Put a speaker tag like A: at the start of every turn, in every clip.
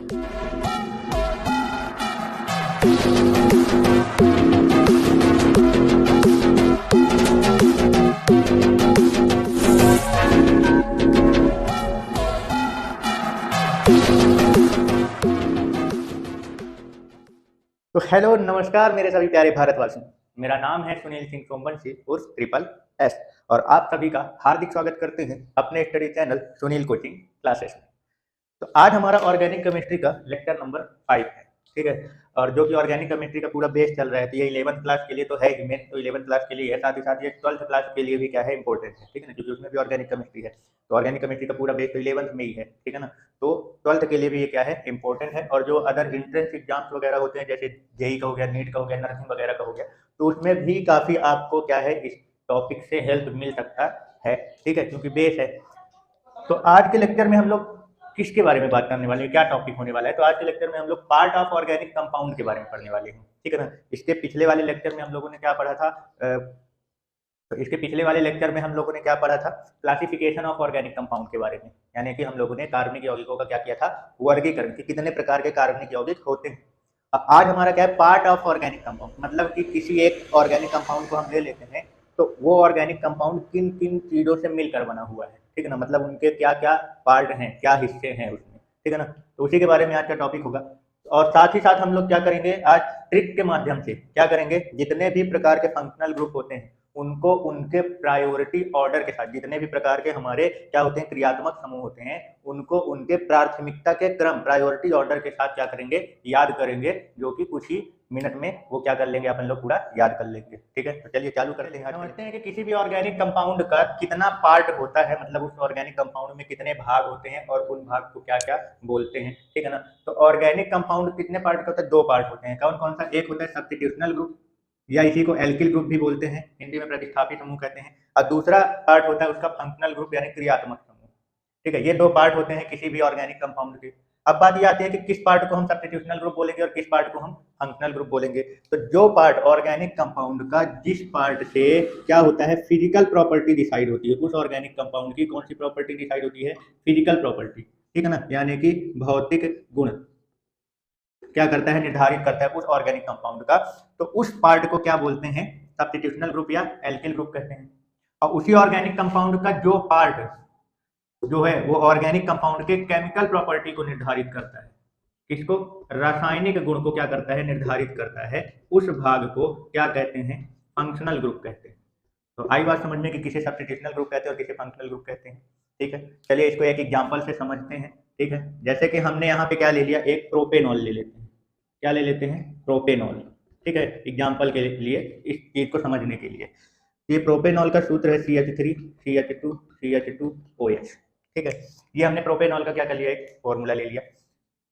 A: तो हेलो नमस्कार मेरे सभी प्यारे भारतवासियों, मेरा नाम है सुनील सिंह सोमवंशी उर्फ ट्रिपल एस और आप सभी का हार्दिक स्वागत करते हैं अपने study channel Sunil coaching classes में। तो आज हमारा ऑर्गेनिक केमिस्ट्री का लेक्चर नंबर 5 है, ठीक है। और जो कि ऑर्गेनिक केमिस्ट्री का पूरा बेस चल रहा है, तो ये 11th क्लास के लिए तो है ही, मेन तो 11th क्लास के लिए है, साथ ही साथ ये 12th क्लास के लिए भी क्या है, इंपॉर्टेंट है, ठीक है ना, क्योंकि उसमें भी ऑर्गेनिक केमिस्ट्री है। तो ऑर्गेनिक केमिस्ट्री का पूरा बेस तो 11th में ही है, ठीक है ना। तो 12th के लिए भी ये क्या है, इंपॉर्टेंट है। और जो अदर एंट्रेंस एग्जाम्स वगैरह होते हैं, जैसे जेई का हो गया, नीट का हो गया, नर्सिंग वगैरह का हो गया, तो उसमें भी काफी आपको क्या है, इस टॉपिक से हेल्प मिल सकता है, ठीक है, क्योंकि बेस है। तो आज के लेक्चर में हम लोग किसके बारे में बात करने वाले हैं, क्या टॉपिक होने वाला है, तो आज के लेक्चर में हम लोग पार्ट ऑफ ऑर्गेनिक कंपाउंड के बारे में पढ़ने वाले हैं, ठीक है ना। इसके पिछले वाले लेक्चर में हम लोगों ने क्या पढ़ा था, तो इसके पिछले वाले लेक्चर में हम लोगों ने क्या पढ़ा था, क्लासिफिकेशन ऑफ ऑर्गेनिक कंपाउंड के बारे में, यानी कि हम लोगों ने कार्बनिक यौगिकों का क्या किया था, वर्गीकरण कि कितने प्रकार के कार्बनिक यौगिक होते हैं। अब आज हमारा क्या है, पार्ट ऑफ ऑर्गेनिक कंपाउंड, मतलब कि किसी एक ऑर्गेनिक कंपाउंड को हम ले लेते हैं, तो वो ऑर्गेनिक कंपाउंड किन किन चीजों से मिलकर बना हुआ है, ठीक है ना, मतलब उनके क्या क्या पार्ट हैं, क्या हिस्से हैं उसमें, ठीक है ना। तो उसी के बारे में आज का टॉपिक होगा। और साथ ही साथ हम लोग क्या करेंगे, आज ट्रिक के माध्यम से क्या करेंगे, जितने भी प्रकार के फंक्शनल ग्रुप होते हैं उनको उनके प्रायोरिटी ऑर्डर के साथ, जितने भी प्रकार के हमारे क्या होते हैं, क्रियात्मक समूह होते हैं, उनको उनके प्राथमिकता के क्रम, प्रायोरिटी ऑर्डर के साथ क्या करेंगे, याद करेंगे, जो कि कुछ ही मिनट में वो क्या कर लेंगे, अपन लोग पूरा याद कर लेंगे, ठीक है। तो चलिए चालू करते हैं। समझते हैं कि किसी भी ऑर्गेनिक कंपाउंड का कितना पार्ट होता है, मतलब उस ऑर्गेनिक कंपाउंड में कितने भाग होते हैं और उन भाग को क्या क्या बोलते हैं, ठीक है ना। तो ऑर्गेनिक कंपाउंड कितने पार्ट का होता है, दो पार्ट होते हैं। कौन कौन सा, एक होता है सब्स्टिट्यूशनल ग्रुप या इसी को एल्किल ग्रुप भी बोलते हैं, हिंदी में प्रतिस्थापी समूह कहते हैं, और दूसरा पार्ट होता है उसका फंक्शनल ग्रुप यानी क्रियात्मक समूह, ठीक है। ये दो पार्ट होते हैं किसी भी ऑर्गेनिक कंपाउंड के। अब बात ये आती है कि किस पार्ट को हम सब्स्टिट्यूशनल ग्रुप बोलेंगे और किस पार्ट को हम फंक्शनल ग्रुप बोलेंगे। तो जो पार्ट ऑर्गेनिक कंपाउंड का जिस पार्ट से क्या होता है, फिजिकल प्रॉपर्टी डिसाइड होती है, उस ऑर्गेनिक कंपाउंड की कौन सी प्रॉपर्टी डिसाइड होती है, फिजिकल प्रॉपर्टी, ठीक है ना, यानी कि भौतिक गुण क्या करता है, निर्धारित करता है उस ऑर्गेनिक कंपाउंड का, तो उस पार्ट को क्या बोलते हैं, सब्स्टिट्यूशनल ग्रुप या एल्किल ग्रुप कहते हैं। और उसी ऑर्गेनिक कंपाउंड का जो पार्ट जो है वो ऑर्गेनिक कंपाउंड के केमिकल प्रॉपर्टी को निर्धारित करता है, किसको, रासायनिक गुण को क्या करता है, निर्धारित करता है, उस भाग को क्या कहते हैं, फंक्शनल ग्रुप कहते हैं। तो आई बात समझ में कि किसे सब्स्टिट्यूशनल ग्रुप कहते हैं और किसे फंक्शनल ग्रुप कहते हैं, ठीक है। चलिए इसको एक एग्जांपल से समझते हैं, ठीक है। जैसे कि हमने यहाँ पे क्या ले लिया, एक प्रोपेनॉल ले लेते हैं, क्या ले लेते हैं, प्रोपेनॉल, ठीक है, एग्जांपल के लिए, इस चीज को समझने के लिए। ये प्रोपेनॉल का सूत्र है CH3 CH2 CH2OH, ठीक है। ये हमने प्रोपेनॉल का क्या कर लिया, एक फॉर्मूला ले लिया।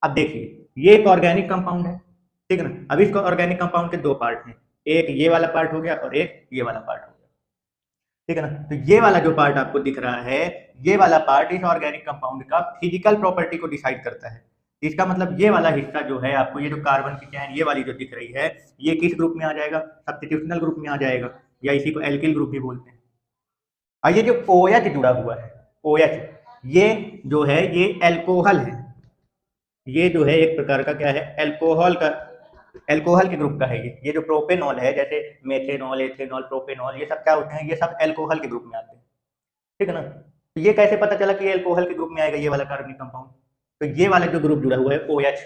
A: अब देखिए ये एक ऑर्गेनिक कंपाउंड है, ठीक है ना। अब इसको ऑर्गेनिक कंपाउंड के दो पार्ट हैं, एक ये वाला पार्ट हो गया और एक ये वाला पार्ट हो गया, ठीक है ना। तो ये वाला जो पार्ट आपको दिख रहा है, ये वाला पार्ट इस ऑर्गेनिक कंपाउंड का फिजिकल प्रॉपर्टी को डिसाइड करता है। इसका मतलब ये वाला हिस्सा जो है आपको, ये जो कार्बन की चैन ये वाली जो दिख रही है, ये किस ग्रुप में आ जाएगा, सब्स्टिट्यूशनल ग्रुप में आ जाएगा, या इसी को एल्किल ग्रुप भी बोलते हैं। और ये जो OH जुड़ा हुआ है, OH ये जो है ये एल्कोहल है, ये जो है एक प्रकार का क्या है, एल्कोहल का, एल्कोहल के ग्रुप का है ये जो प्रोपेनॉल है, जैसे मेथेनॉल, एथेनॉल, प्रोपेनॉल, ये सब क्या होते हैं, ये सब एल्कोहल के ग्रुप में आते हैं, ठीक है ना। तो ये कैसे पता चला कि ये एल्कोहल के ग्रुप में आएगा ये वाला कार्बनिक कंपाउंड, तो ये वाला जो ग्रुप जुड़ा हुआ है OH,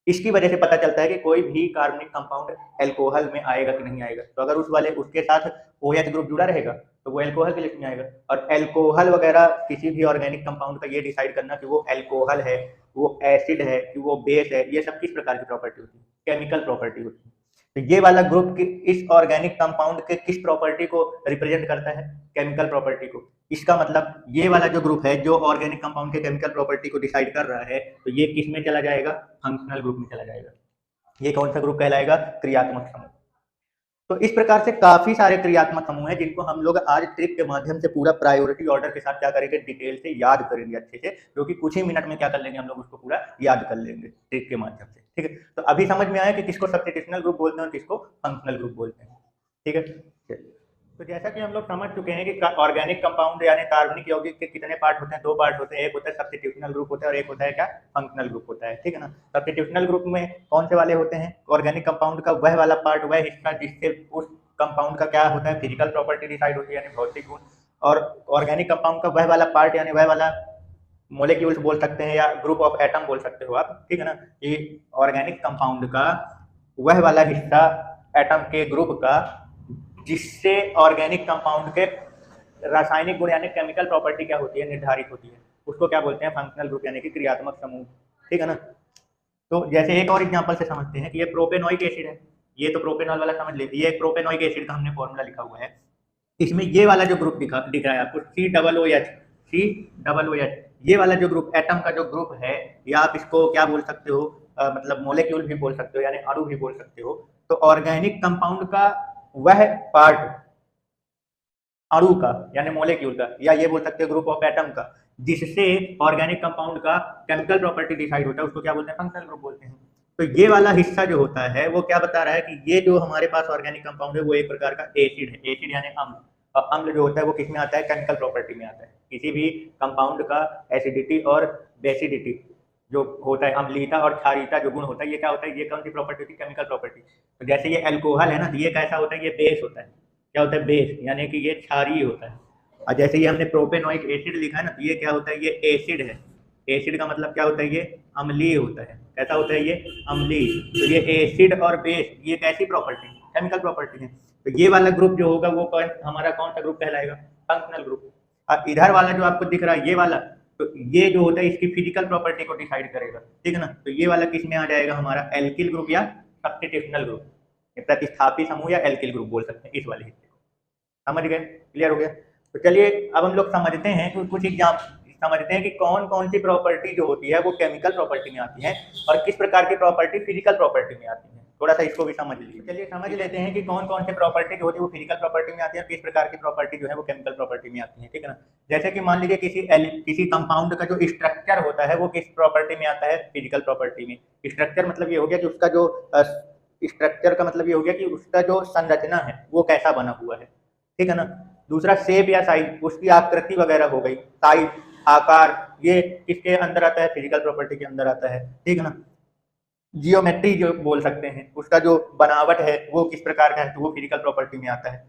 A: इसकी वजह से पता चलता है कि कोई भी कार्बनिक कंपाउंड एल्कोहल में आएगा कि नहीं आएगा। तो अगर उस वाले उसके साथ OH ग्रुप जुड़ा रहेगा तो वो एल्कोहल के लिस्ट में आएगा। और एल्कोहल वगैरह किसी भी ऑर्गेनिक कंपाउंड का ये डिसाइड करना कि वो एल्कोहल है, वो एसिड है, कि वो बेस है, ये सब किस प्रकार की प्रॉपर्टी होती है, केमिकल प्रॉपर्टी होती है। तो ये वाला ग्रुप इस ऑर्गेनिक कंपाउंड के किस प्रॉपर्टी को रिप्रेजेंट करता है, केमिकल प्रॉपर्टी को। इसका मतलब ये वाला जो ग्रुप है जो ऑर्गेनिक कंपाउंड के केमिकल प्रॉपर्टी को डिसाइड कर रहा है, तो ये किस में चला जाएगा, फंक्शनल ग्रुप में चला जाएगा। ये कौन सा ग्रुप कहलाएगा, क्रियात्मक समूह। तो इस प्रकार से काफी सारे क्रियात्मक समूह हैं जिनको हम लोग आज ट्रिक के माध्यम से पूरा प्रायोरिटी ऑर्डर के साथ क्या करेंगे, डिटेल से याद करेंगे अच्छे से, जो कि कुछ ही मिनट में क्या कर लेंगे, हम लोग उसको पूरा याद कर लेंगे ट्रिक के माध्यम से, ठीक है। तो अभी समझ में आया कि किसको सब्स्टिट्यूशनल ग्रुप बोलते हैं और किसको फंक्शनल ग्रुप बोलते हैं, ठीक है। तो जैसा कि हम लोग समझ चुके हैं कि ऑर्गेनिक कंपाउंड यानी कार्बनिक यौगिक के कितने पार्ट होते हैं, दो पार्ट होते हैं। एक होता है सब्स्टिट्यूशनल ग्रुप होता है और एक होता है क्या, फंक्शनल ग्रुप होता है, ठीक है ना। सब्स्टिट्यूशनल ग्रुप में कौन से वाले होते हैं, ऑर्गेनिक कंपाउंड का वह वाला पार्ट, वह हिस्सा जिससे उस कंपाउंड का क्या होता है, फिजिकल प्रॉपर्टी डिसाइड होती है यानी भौतिक गुण। और ऑर्गेनिक कंपाउंड का वह वाला पार्ट यानी वह वाला मोलिक्यूल्स बोल सकते हैं या ग्रुप ऑफ एटम बोल सकते हो आप, ठीक है ना। कि ऑर्गेनिक कंपाउंड का वह वाला हिस्सा एटम के ग्रुप का जिससे ऑर्गेनिक कंपाउंड के रासायनिक गुण यानी केमिकल प्रॉपर्टी क्या होती है, निर्धारित होती है, उसको क्या बोलते हैं, फंक्शनल ग्रुप यानी कि क्रियात्मक समूह, ठीक है ना। तो जैसे एक और एग्जांपल से समझते हैं कि ये प्रोपेनोइक एसिड है, ये तो प्रोपेनॉल वाला समझ लेते, ये प्रोपेनोइक एसिड का हमने फॉर्मूला लिखा हुआ है। इसमें ये वाला जो ग्रुप दिख रहा है आपको, COOH, ये वाला जो ग्रुप एटम का जो ग्रुप है, या आप इसको क्या बोल सकते हो, मतलब मोलिक्यूल भी बोल सकते हो यानी अणु भी बोल सकते हो। तो ऑर्गेनिक कंपाउंड का वह पार्ट अणु का यानी मोलिक्यूल का, या ये बोल सकते हो ग्रुप ऑफ एटम का, जिससे ऑर्गेनिक कंपाउंड का केमिकल प्रॉपर्टी डिसाइड होता है, उसको क्या बोलते हैं, फंक्शनल ग्रुप बोलते हैं। तो ये वाला हिस्सा जो होता है वो क्या बता रहा है कि ये जो हमारे पास ऑर्गेनिक कंपाउंड है वो एक प्रकार का एसिड है। एसिड यानी अम्ल, और अम्ल जो होता है वो किसमें आता है, केमिकल प्रॉपर्टी में आता है। किसी भी कंपाउंड का एसिडिटी और बेसिडिटी जो होता है, अम्लीयता और क्षारीयता जो गुण होता है, ये क्या होता है, ये कौन सी प्रॉपर्टी होती है, केमिकल प्रॉपर्टी। तो जैसे ये अल्कोहल है ना, तो ये कैसा होता है, ये बेस होता है, क्या होता है, बेस, यानी कि ये क्षारीय होता है। और जैसे ये हमने प्रोपेनोइक एसिड लिखा है ना, तो ये क्या होता है, ये एसिड है। एसिड का मतलब क्या होता है, ये अम्लीय होता है। कैसा होता है, ये अम्लीय। तो ये एसिड और बेस, ये कैसी प्रॉपर्टी, केमिकल प्रॉपर्टी है। तो ये वाला ग्रुप जो होगा वो हमारा कौन सा ग्रुप कहलाएगा, फंक्शनल ग्रुप। और इधर वाला जो आपको दिख रहा है ये वाला, तो ये जो होता है इसकी फिजिकल प्रॉपर्टी को डिसाइड करेगा, ठीक है ना। तो ये वाला किस में आ जाएगा, हमारा एल्किल ग्रुप या सब्स्टिट्यूशनल ग्रुप, प्रतिस्थापी समूह या एल्किल ग्रुप बोल सकते हैं इस वाले हिस्से को। समझ गए, क्लियर हो गया। तो चलिए अब हम लोग समझते हैं कि कुछ एग्जाम समझते हैं कि कौन कौन सी प्रॉपर्टी जो होती है वो केमिकल प्रॉपर्टी में आती है और किस प्रकार की प्रॉपर्टी फिजिकल प्रॉपर्टी में आती है। थोड़ा सा इसको भी समझ लीजिए। चलिए समझ लेते हैं कि कौन कौन से प्रॉपर्टी जो होती है वो फिजिकल प्रॉपर्टी में आती है और किस प्रकार की प्रॉपर्टी जो है वो केमिकल प्रॉपर्टी में आती है, ठीक है ना। जैसे कि मान लीजिए किसी कंपाउंड का जो स्ट्रक्चर होता है वो किस प्रॉपर्टी में आता है, फिजिकल प्रॉपर्टी में। स्ट्रक्चर मतलब ये हो गया कि उसका जो स्ट्रक्चर का मतलब ये हो गया कि उसका जो संरचना है वो कैसा बना हुआ है, ठीक है ना। दूसरा शेप या साइज, उसकी आकृति वगैरह हो गई, साइज, आकार, ये किसके अंदर आता है, फिजिकल प्रॉपर्टी के अंदर आता है, ठीक है ना। जियोमेट्री जो बोल सकते हैं, उसका जो बनावट है वो किस प्रकार का है, तो वो फिजिकल प्रॉपर्टी में आता है।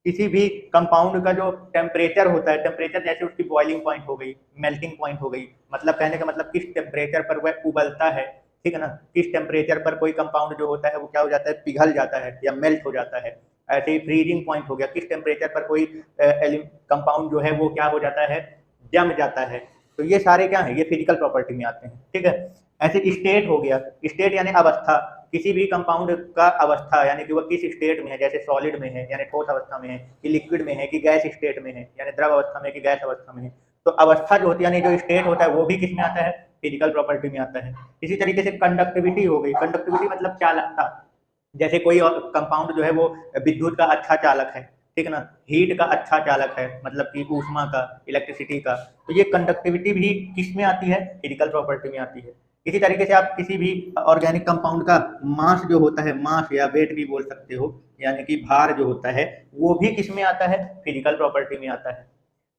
A: किसी भी कंपाउंड का जो टेम्परेचर होता है, टेम्परेचर जैसे उसकी बॉइलिंग पॉइंट हो गई, मेल्टिंग पॉइंट हो गई, मतलब कहने का मतलब किस टेम्परेचर पर वह उबलता है, ठीक है ना। किस टेम्परेचर पर कोई कंपाउंड जो होता है वो क्या हो जाता है, पिघल जाता है या मेल्ट हो जाता है। ऐसे ही फ्रीजिंग पॉइंट हो गया, किस टेम्परेचर पर कोई कंपाउंड जो है वो क्या हो जाता है, जम जाता है। तो ये सारे क्या है, ये फिजिकल प्रॉपर्टी में आते हैं, ठीक है। ऐसे स्टेट हो गया, स्टेट यानी अवस्था, किसी भी कंपाउंड का अवस्था यानी कि वो किस स्टेट में है, जैसे सॉलिड में है यानी ठोस अवस्था में है, कि लिक्विड में है, कि गैस स्टेट में है यानी द्रव अवस्था में, कि गैस अवस्था में है। तो अवस्था जो होती है यानी जो स्टेट होता है वो भी किस में आता है, फिजिकल प्रॉपर्टी में आता है। इसी तरीके से कंडक्टिविटी हो गई, कंडक्टिविटी मतलब चालकता, जैसे कोई कंपाउंड जो है वो विद्युत का अच्छा चालक है, ठीक है ना, हीट का अच्छा चालक है, मतलब कि ऊष्मा का, इलेक्ट्रिसिटी का। तो ये कंडक्टिविटी भी किस में आती है, फिजिकल प्रॉपर्टी में आती है। इसी तरीके से आप किसी भी ऑर्गेनिक कंपाउंड का मास जो होता है, मास या वेट भी बोल सकते हो, यानी कि भार जो होता है वो भी किस में आता है, फिजिकल प्रॉपर्टी में आता है।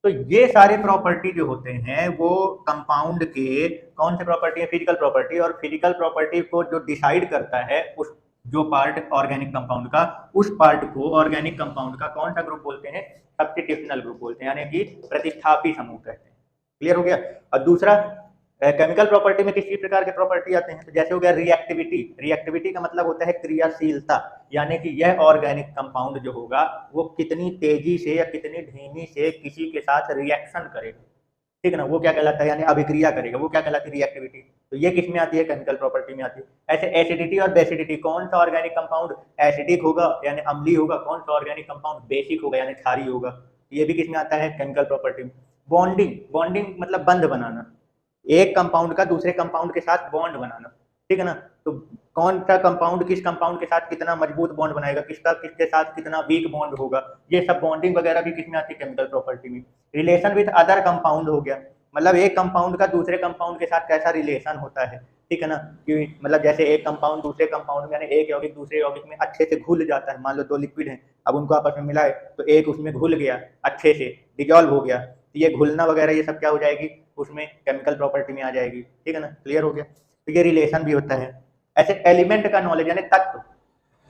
A: तो ये सारे प्रॉपर्टी जो होते हैं वो कंपाउंड के कौन से प्रॉपर्टी है, फिजिकल प्रॉपर्टी। और फिजिकल प्रॉपर्टी को जो डिसाइड करता है उस जो पार्ट ऑर्गेनिक कंपाउंड का, उस पार्ट को ऑर्गेनिक कंपाउंड का कौन सा ग्रुप बोलते हैं, सब्स्टिट्यूशनल ग्रुप बोलते हैं, यानी कि प्रतिस्थापी समूह कहते हैं। क्लियर हो गया। और दूसरा केमिकल प्रॉपर्टी में किसी प्रकार के प्रॉपर्टी आते हैं, तो जैसे हो गया रिएक्टिविटी। रिएक्टिविटी का मतलब होता है क्रियाशीलता, यानी कि यह ऑर्गेनिक कंपाउंड जो होगा वो कितनी तेजी से या कितनी धीमी से किसी के साथ रिएक्शन करेगा, ठीक है ना, वो क्या कहलाता है, यानी अभिक्रिया करेगा, वो क्या कहलाती है, रिएक्टिविटी। तो ये किस में आती है, केमिकल प्रॉपर्टी में आती है। ऐसे एसिडिटी और बेसिडिटी, कौन सा ऑर्गेनिक कंपाउंड एसिडिक होगा यानी अम्लीय होगा, कौन सा ऑर्गेनिक कंपाउंड बेसिक होगा यानी क्षारीय होगा, ये भी किस में आता है, केमिकल प्रॉपर्टी में। बॉन्डिंग, बॉन्डिंग मतलब बंध बनाना, एक कंपाउंड का दूसरे कंपाउंड के साथ बॉन्ड बनाना, ठीक है ना। तो कौन सा कंपाउंड किस कंपाउंड के साथ कितना मजबूत बॉन्ड बनाएगा, किसका किसके साथ कितना वीक बॉन्ड होगा, ये सब बॉन्डिंग वगैरह भी किसमें आती है, केमिकल प्रॉपर्टी में। रिलेशन विद अदर कंपाउंड हो गया, मतलब एक कंपाउंड का दूसरे कंपाउंड के साथ कैसा रिलेशन होता है, ठीक है ना, कि मतलब जैसे एक कंपाउंड दूसरे कंपाउंड में यानी एक यौगिक दूसरे यौगिक में अच्छे से घुल जाता है। मान लो दो लिक्विड हैं, अब उनको आपस में मिलाए तो एक उसमें घुल गया, अच्छे से डिजॉल्व हो गया, तो ये घुलना वगैरह ये सब क्या हो जाएगी, उसमें केमिकल प्रॉपर्टी में आ जाएगी। ठीक है ना, क्लियर हो गया। तो ये रिलेशन भी होता है। ऐसे एलिमेंट का नॉलेज यानी तत्व,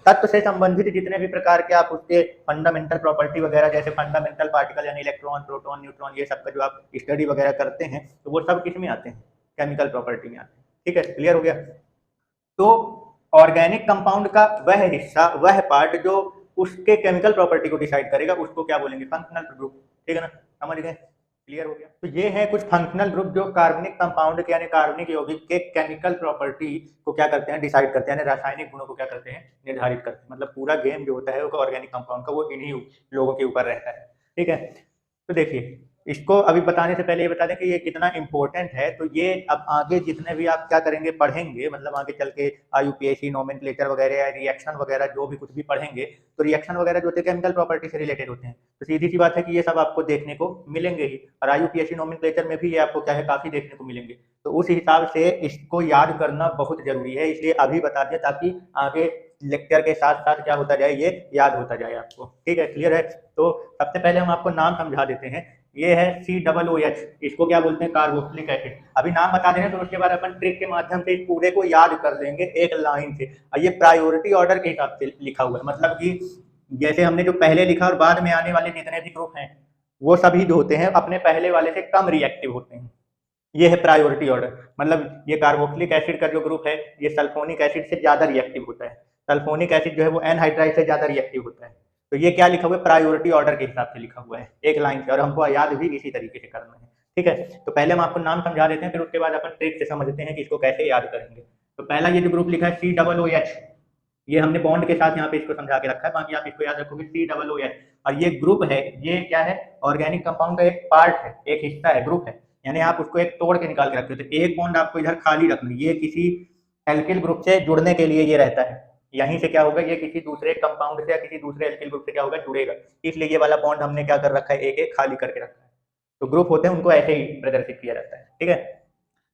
A: तत्व से संबंधित जितने भी प्रकार के आप उसके फंडामेंटल प्रॉपर्टी वगैरह, जैसे फंडामेंटल पार्टिकल यानी इलेक्ट्रॉन, प्रोटॉन, न्यूट्रॉन, ये सब का जो आप स्टडी वगैरह करते हैं, तो वो सब किस में आते हैं, केमिकल प्रॉपर्टी में आते हैं। ठीक है, क्लियर हो गया। तो ऑर्गेनिक कंपाउंड का वह हिस्सा, वह पार्ट जो उसके केमिकल प्रॉपर्टी को डिसाइड करेगा, उसको क्या बोलेंगे, फंक्शनल ग्रुप। ठीक है ना, समझ गए, क्लियर हो गया। तो ये है कुछ फंक्शनल ग्रुप जो कार्बनिक कंपाउंड के यानी कार्बनिक यौगिक के केमिकल प्रॉपर्टी को क्या करते हैं, डिसाइड करते हैं, यानी रासायनिक गुणों को क्या करते हैं, निर्धारित करते हैं। मतलब पूरा गेम जो होता है वो ऑर्गेनिक कंपाउंड का, वो इन्हीं लोगों के ऊपर रहता है। ठीक है, तो देखिए इसको अभी बताने से पहले ये बता दें कि ये कितना इंपॉर्टेंट है। तो ये अब आगे जितने भी आप क्या करेंगे, पढ़ेंगे, मतलब आगे चल के IUPAC नोमेनक्लेचर वगैरह या रिएक्शन वगैरह जो भी कुछ भी पढ़ेंगे, तो रिएक्शन वगैरह जो होते हैं केमिकल प्रॉपर्टी से रिलेटेड होते हैं। तो सीधी सी बात है कि ये सब आपको देखने को मिलेंगे ही, और IUPAC नोमेनक्लेचर में भी ये आपको क्या है, काफी देखने को मिलेंगे। तो उस हिसाब से इसको याद करना बहुत जरूरी है, इसलिए अभी बता दिया ताकि आगे लेक्चर के साथ साथ क्या होता जाए, ये याद होता जाए आपको। ठीक है, क्लियर है। तो सबसे पहले हम आपको नाम समझा देते हैं। ये है COOH, इसको क्या बोलते हैं, कार्बोक्सिलिक एसिड। अभी नाम बता दें तो उसके बाद अपन ट्रिक के माध्यम से इस पूरे को याद कर लेंगे एक लाइन से। और ये प्रायोरिटी ऑर्डर के हिसाब से लिखा हुआ है, मतलब कि जैसे हमने जो पहले लिखा और बाद में आने वाले जितने भी ग्रुप हैं वो सभी जो होते हैं अपने पहले वाले से कम रिएक्टिव होते हैं। ये है प्रायोरिटी ऑर्डर, मतलब ये कार्बोक्सिलिक एसिड का जो ग्रुप है ये सल्फोनिक एसिड से ज्यादा रिएक्टिव होता है। सल्फोनिक एसिड जो है वो एनहाइड्राइड से ज्यादा रिएक्टिव होता है। तो ये क्या लिखा हुआ है, प्रायोरिटी ऑर्डर के हिसाब से लिखा हुआ है एक लाइन से, और हमको याद भी इसी तरीके से करना है। ठीक है, तो पहले हम आपको नाम समझा देते हैं, फिर उसके बाद अपन ट्रिक से समझते हैं कि इसको कैसे याद करेंगे। तो पहला ये जो ग्रुप लिखा है COOH, ये हमने बॉन्ड के साथ यहाँ पे इसको समझा के रखा है, बाकी आप इसको याद रखोगे COOH। और ये ग्रुप है, ये क्या है, ऑर्गेनिक कंपाउंड का एक पार्ट है, एक हिस्सा है, ग्रुप है, यानी आप उसको एक तोड़ के निकाल के रखते हो। तो एक बॉन्ड आपको इधर खाली रखना, ये किसी एल्किल ग्रुप से जुड़ने के लिए ये रहता है। यहीं से क्या होगा, ये किसी दूसरे कंपाउंड से या किसी दूसरे एल्किल ग्रुप से क्या होगा, जुड़ेगा। इसलिए ये वाला बॉन्ड हमने क्या कर रखा है, एक एक खाली करके रखा है। तो ग्रुप होते हैं उनको ऐसे ही प्रदर्शित किया जाता है। ठीक है,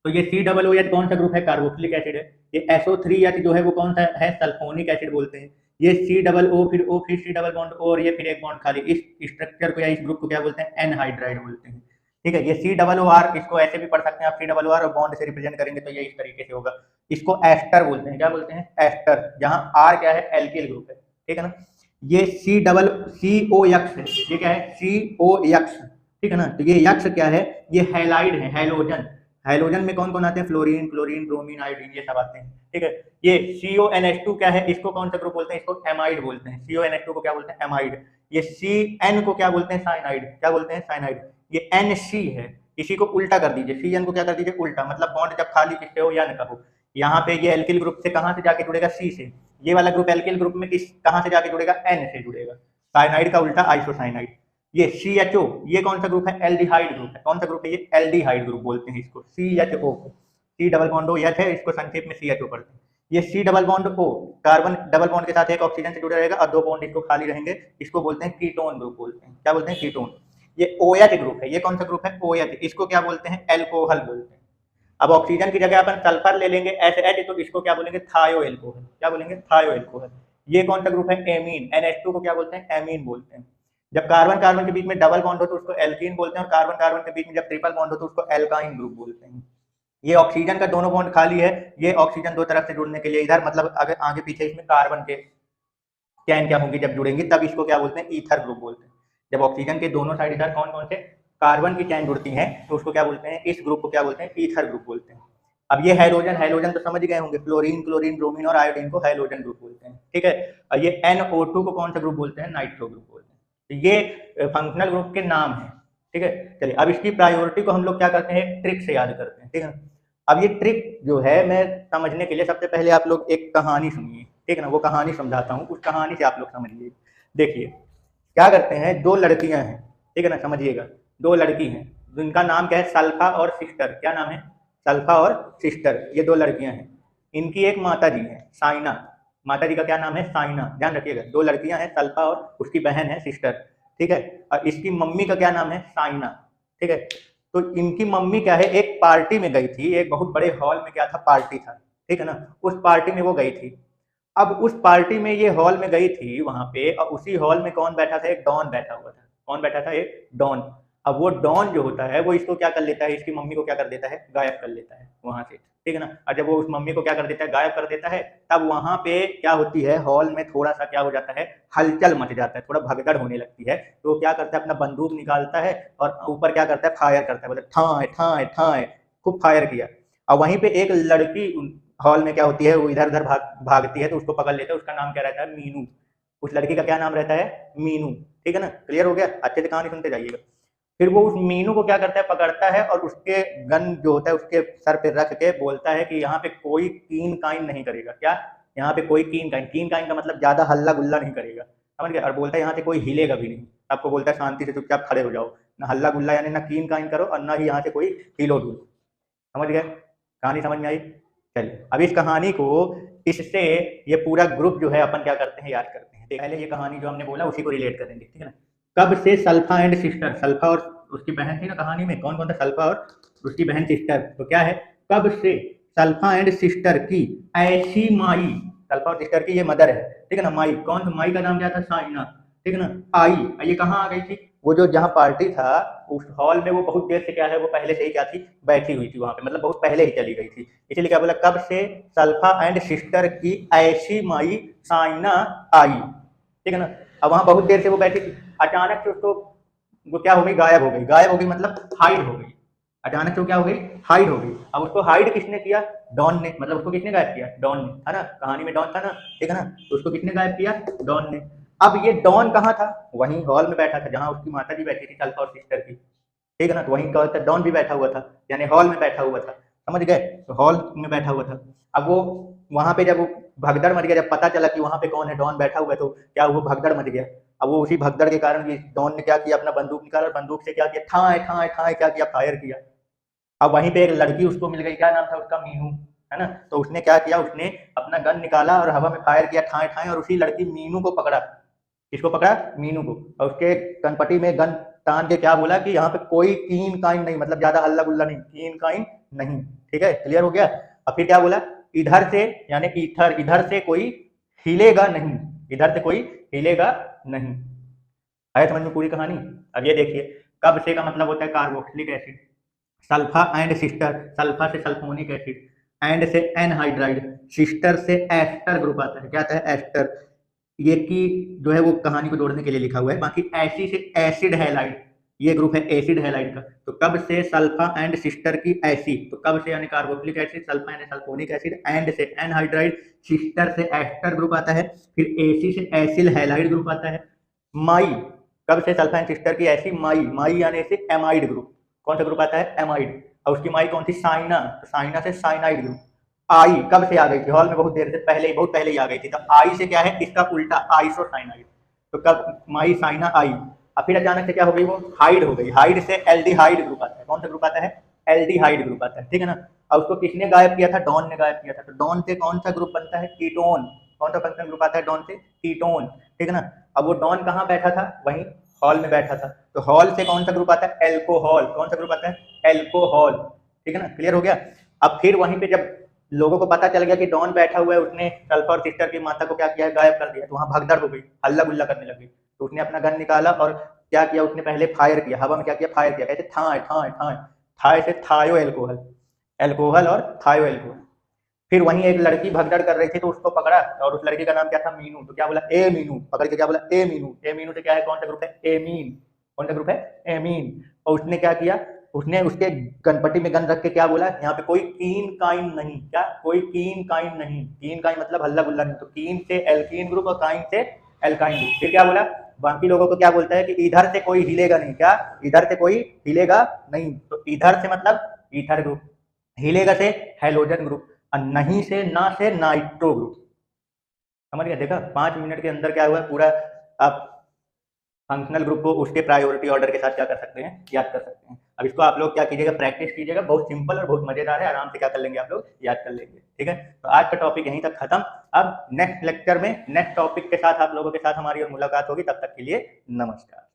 A: तो ये COOH कौन सा ग्रुप है, कार्बोक्सिलिक एसिड है। ये SO3H जो है वो कौन सा है, सल्फोनिक एसिड बोलते हैं। ये COO फिर O फिर C डबल बॉन्ड और ये फिर एक बॉन्ड खाली, इस स्ट्रक्चर को या इस ग्रुप को क्या बोलते हैं, एनहाइड्राइड बोलते हैं। ठीक है, ये COOR, इसको ऐसे भी पढ़ सकते हैं आप, COOR और बॉन्ड से रिप्रेजेंट करेंगे तो ये इस तरीके से होगा। इसको एस्टर बोलते हैं, क्या बोलते हैं, एस्टर, जहां R क्या है, एल्किल ग्रुप है। ठीक है ना, ये COOX है, ये क्या है, COX। ठीक है ना, तो ये यक्ष क्या है, ये हैलाइड है, हैलोजन। हाइड्रोजन में कौन कौन आते हैं, फ्लोरीन, क्लोरीन, ब्रोमीन, आयोडीन, ये सब आते हैं। ठीक है, ये CONH2 क्या है, इसको कौन सा ग्रुप बोलते हैं, इसको एमाइड बोलते हैं। CONH2 को क्या बोलते हैं, एमाइड। ये CN को क्या बोलते हैं, साइनाइड, क्या बोलते हैं, साइनाइड। ये NC है, इसी को उल्टा कर दीजिए, CN को क्या कर दीजिए, उल्टा, मतलब बॉन्ड जब खाली किससे हो, N का हो। यहाँ पे ये एल्किल ग्रुप से कहाँ से जाके जुड़ेगा, C से। ये वाला ग्रुप एल्किल ग्रुप में किस कहाँ से जाके जुड़ेगा, N से जुड़ेगा। साइनाइड का उल्टा आइसोसाइनाइड। ये CHO, ये कौन सा ग्रुप है, एल्डिहाइड ग्रुप है। कौन सा ग्रुप है, ये एल्डिहाइड ग्रुप बोलते हैं इसको, CHO को। C double bond O H है, इसको संक्षेप में CHO पढ़ते हैं। ये C double bond O, carbon double bond के साथ एक ऑक्सीजन से जुड़ा रहेगा और दो बॉन्ड इसको खाली रहेंगे, इसको बोलते हैं कीटोन ग्रुप बोलते हैं। क्या बोलते हैं, कीटोन। ये OH ग्रुप है, ये कौन सा ग्रुप है, OH, इसको क्या बोलते हैं, एल्कोहल बोलते हैं। अब ऑक्सीजन की जगह अपन सल्फर ले लेंगे SH, तो इसको क्या बोलेंगे, थायो एल्कोहल। क्या बोलेंगे, थायो एल्कोहल। ये कौन सा ग्रुप है, एमीन। NH2 को क्या बोलते हैं, एमीन बोलते हैं। जब कार्बन कार्बन के बीच में डबल बॉन्ड हो तो उसको एल्कीन बोलते हैं, और कार्बन कार्बन के बीच में जब ट्रिपल बॉन्ड हो तो उसको एल्काइन ग्रुप बोलते हैं। ये ऑक्सीजन का दोनों बॉन्ड खाली है, ये ऑक्सीजन दो तरफ से जुड़ने के लिए इधर, मतलब अगर आगे पीछे इसमें कार्बन के चैन क्या होंगी जब जुड़ेंगी, तब इसको क्या बोलते हैं, ईथर ग्रुप बोलते हैं। जब ऑक्सीजन के दोनों साइड इधर कौन कौन से कार्बन की चैन जुड़ती है तो उसको क्या बोलते हैं, इस ग्रुप को क्या बोलते हैं, ईथर ग्रुप बोलते हैं। अब ये हाइड्रोजन, हाइड्रोजन तो समझ गए होंगे, फ्लोरीन, क्लोरीन, ब्रोमीन और आयोडीन को हाइड्रोजन ग्रुप बोलते हैं। ठीक है, और ये NO2 को कौन सा ग्रुप बोलते हैं, नाइट्रो ग्रुप बोलते हैं। तो ये फंक्शनल ग्रुप के नाम है। ठीक है, चलिए अब इसकी प्रायोरिटी को हम लोग क्या करते हैं, ट्रिक से याद करते हैं। ठीक है, अब ये ट्रिक जो है मैं समझने के लिए सबसे पहले आप लोग एक कहानी सुनिए। ठीक है ना, वो कहानी समझाता हूँ, उस कहानी से आप लोग समझिए। देखिए क्या करते हैं, दो लड़कियां हैं, ठीक है ना, समझिएगा, दो लड़की हैं जिनका नाम क्या है, सल्फा और सिस्टर। क्या नाम है, सल्फा और सिस्टर, ये दो लड़कियां हैं। इनकी एक माता जी है, साइना। माता जी का क्या नाम है, साइना, ध्यान रखिएगा। दो लड़कियां हैं, सल्फा और उसकी बहन है सिस्टर। ठीक है, और इसकी मम्मी का क्या नाम है, साइना। ठीक है, तो इनकी मम्मी क्या है, एक पार्टी में गई थी, एक बहुत बड़े हॉल में क्या था, पार्टी था, ठीक है ना। उस पार्टी में वो गई थी। अब उस पार्टी में ये हॉल में गई थी वहां पे, और उसी हॉल में कौन बैठा था, एक डॉन बैठा हुआ था। कौन बैठा था, एक डॉन। अब वो डॉन जो होता है वो इसको क्या कर लेता है, इसकी मम्मी को क्या कर देता है, गायब कर लेता है वहां से, ठीक है ना। और जब वो उस मम्मी को क्या कर देता है, गायब कर देता है, तब वहां पे क्या होती है, हॉल में थोड़ा सा क्या हो जाता है, हलचल मच जाता है, थोड़ा भगदड़ होने लगती है। तो क्या करता है, अपना बंदूक निकालता है और ऊपर क्या करता है, फायर करता है, बोले ठाए ठाए ठाए, खूब फायर किया। और वहीं पे एक लड़की हॉल में क्या होती है, वो इधर उधर भागती है, तो उसको पकड़ लेते हैं। उसका नाम क्या रहता है, मीनू। उस लड़की का क्या नाम रहता है, मीनू, ठीक है ना। क्लियर हो गया, अच्छे से कहानी सुनते जाइएगा। फिर वो उस मीनू को क्या करता है, पकड़ता है और उसके गन जो होता है उसके सर पे रख के बोलता है कि यहाँ पे कोई कीन काइन नहीं करेगा। क्या, यहाँ पे कोई कीन काइन का मतलब ज्यादा हल्ला गुल्ला नहीं करेगा, समझ गया। और बोलता है यहाँ से कोई हिलेगा भी नहीं। आपको बोलता है शांति से चुपचाप खड़े हो जाओ, ना हल्ला गुल्ला यानी ना कीन काइन करो, और ना ही यहाँ से कोई हिलो डुल। समझ गए, कहानी समझ में आई। चलिए अब इस कहानी को, इससे ये पूरा ग्रुप जो है अपन क्या करते हैं, याद करते हैं। पहले ये कहानी जो हमने बोला उसी को रिलेट करेंगे, ठीक है ना। कब से सल्फा एंड सिस्टर, सल्फा और उसकी बहन थी ना कहानी में, कौन कौन था, सल्फा और उसकी बहन सिस्टर। तो क्या है, कब से सल्फा एंड सिस्टर की ऐसी माई, सल्फा और सिस्टर की ये मदर है, ठीक है ना। माई कौन, माई का नाम क्या था, साइना, ठीक है ना। आई, ये कहाँ आ गई थी, वो जो जहाँ पार्टी था उस हॉल में वो बहुत देर से क्या है, वो पहले से ही क्या थी, बैठी हुई थी वहां पे, मतलब बहुत पहले ही चली गई थी। इसीलिए क्या बोला, कब से सल्फा एंड सिस्टर की ऐसी माई साइना आई, ठीक है ना। अब वहां बहुत देर से वो बैठी थी, अचानक से उसको वो क्या हो गई, गायब हो गई। गायब हो गई मतलब हाइड हो गई। अचानक से वो क्या हो गई, हाइड हो गई। अब उसको हाइड किसने किया, डॉन ने, मतलब उसको किसने गायब किया, डॉन ने, है ना। कहानी में डॉन था ना, ठीक है ना। तो उसको किसने गायब किया, डॉन ने। अब ये डॉन कहाँ था, वहीं हॉल में बैठा था जहां उसकी माता जी बैठी थी, सल्फा और सिस्टर की, ठीक है ना। तो वहीं क्या डॉन भी बैठा हुआ था, यानी हॉल में बैठा हुआ था, समझ गए। तो हॉल में बैठा हुआ था। अब वो वहां पे जब वो भगदड़ मच गया, जब पता चला कि वहां पे कौन है, डॉन बैठा हुआ है, तो क्या हुआ, भगदड़ मच गया। अब वो उसी भगदड़ के कारण डॉन ने क्या किया, अपना बंदूक निकाला और बंदूक से क्या किया, ठाए ठाए ठाए क्या किया, फायर किया। अब वहीं पे एक लड़की उसको मिल गई, क्या नाम था उसका, मीनू, है ना। तो उसने क्या किया, उसने अपना गन निकाला और हवा में फायर किया, ठाए ठाए, और उसी लड़की मीनू को पकड़ा। किसको पकड़ा, मीनू को। और उसके कनपटी में गन तान के क्या बोला कि यहाँ पे कोई कीन काइन नहीं, मतलब ज्यादा हल्ला गुल्ला नहीं, कीन काइन नहीं, ठीक है, क्लियर हो गया। अब फिर क्या बोला, इधर से यानी ईथर, इधर से कोई हिलेगा नहीं, इधर से कोई हिलेगा नहीं। आया समझ में पूरी कहानी। अब ये देखिए, कब से का मतलब होता है carboxylic acid, sulpha and sister, sulpha से सल्फोनिक एसिड, एंड से एनहाइड्राइड, सिस्टर से एस्टर ग्रुप आता है। क्या आता है, एस्टर। ये की जो है वो कहानी को जोड़ने के लिए लिखा हुआ है। बाकी ऐसी से एसिड हैलाइड, ये ग्रुप है एसिड हैलाइड का। तो कब से सल्फा एंड सिस्टर की ऐसी, तो कब से यानी कार्बोक्सिलिक एसिड, सल्फा यानी सल्फोनिक एसिड, एंड से एनहाइड्राइड, सिस्टर से एस्टर ग्रुप आता है, फिर एसी से एसिल हैलाइड ग्रुप आता है। माई, कब से सल्फा एंड सिस्टर की ऐसी, माई, माई यानी से एमाइड ग्रुप। कौन सा ग्रुप आता है, एमाइड। और उसकी माई कौन थी, साइना, तो साइना से साइनाइड ग्रुप। आई कब से आ गई थी, हॉल में बहुत देर से पहले ही, बहुत पहले ही आ गई थी। तो आई से क्या है, इसका उल्टा, आइसोसाइनाइड। तो कब, माई साइना आई। अब फिर अचानक से क्या हो गई, वो हाइड हो गई। हाइड से एल्डिहाइड ग्रुप आता है। कौन सा ग्रुप आता है, एल्डिहाइड ग्रुप आता है, ठीक है ना। और उसको किसने गायब किया था, डॉन ने गायब किया था। तो डॉन से कौन सा ग्रुप बनता है, कीटोन। कौन सा फंक्शन ग्रुप आता है डॉन से, कीटोन, ठीक है ना। अब वो डॉन कहाँ बैठा था, वहीं हॉल में बैठा था। तो हॉल से कौन सा ग्रुप आता है, एल्कोहल। कौन सा ग्रुप आता है, एल्कोहल, ठीक है ना, क्लियर हो गया। अब फिर वहीं पे जब लोगों को पता चल गया कि डॉन बैठा हुआ है, उसने सल्फा और सिस्टर की माता को क्या किया है, गायब कर दिया। तो वहां भगदड़ हो गई, हल्ला गुल्ला करने लग गई। तो उसने अपना गन निकाला और क्या किया, उसने पहले फायर किया, हवा में क्या किया, फायर किया, कैसे, थाए ठाए ठाए, थाए से थायो एल्कोहल, एल्कोहल और थायो एल्कोहल। फिर वहीं एक लड़की भगदड़ कर रही थी, तो उसको पकड़ा, और उस लड़की का नाम क्या था, मीनू। तो क्या बोला, ए मीनू, पकड़ के क्या बोला, ए मीनू। ए मीनू से क्या है, कौन सा ग्रुप है, एमीन। कौन सा ग्रुप है, एमीन। और उसने क्या किया, उसने उसके गनपट्टी में गन रख के क्या बोला, यहाँ पे कोई कीन काइन नहीं, क्या, कोई कीन काइन नहीं। कीन काइन मतलब हल्ला गुल्ला नहीं। तो कीन से एल्कीन ग्रुप और काइन से एल्काइन ग्रुप। फिर क्या बोला, बाकी लोगों को क्या बोलता है कि इधर से कोई हिलेगा नहीं, क्या, इधर से कोई हिलेगा नहीं। तो इधर से मतलब ईथर ग्रुप, हिलेगा से हेलोजन ग्रुप, और नहीं से, ना से नाइट्रो ग्रुप। समझ गया, देखा 5 मिनट के अंदर क्या हुआ पूरा। आप फंक्शनल ग्रुप को उसके प्रायोरिटी ऑर्डर के साथ क्या कर सकते हैं, याद कर सकते हैं। अब इसको आप लोग क्या कीजिएगा, प्रैक्टिस कीजिएगा, बहुत सिंपल और बहुत मजेदार है, आराम से क्या कर लेंगे आप लोग, याद कर लेंगे, ठीक है। तो आज का टॉपिक यहीं तक खत्म। अब नेक्स्ट लेक्चर में नेक्स्ट टॉपिक के साथ आप लोगों के साथ हमारी और मुलाकात होगी, तब तक के लिए नमस्कार।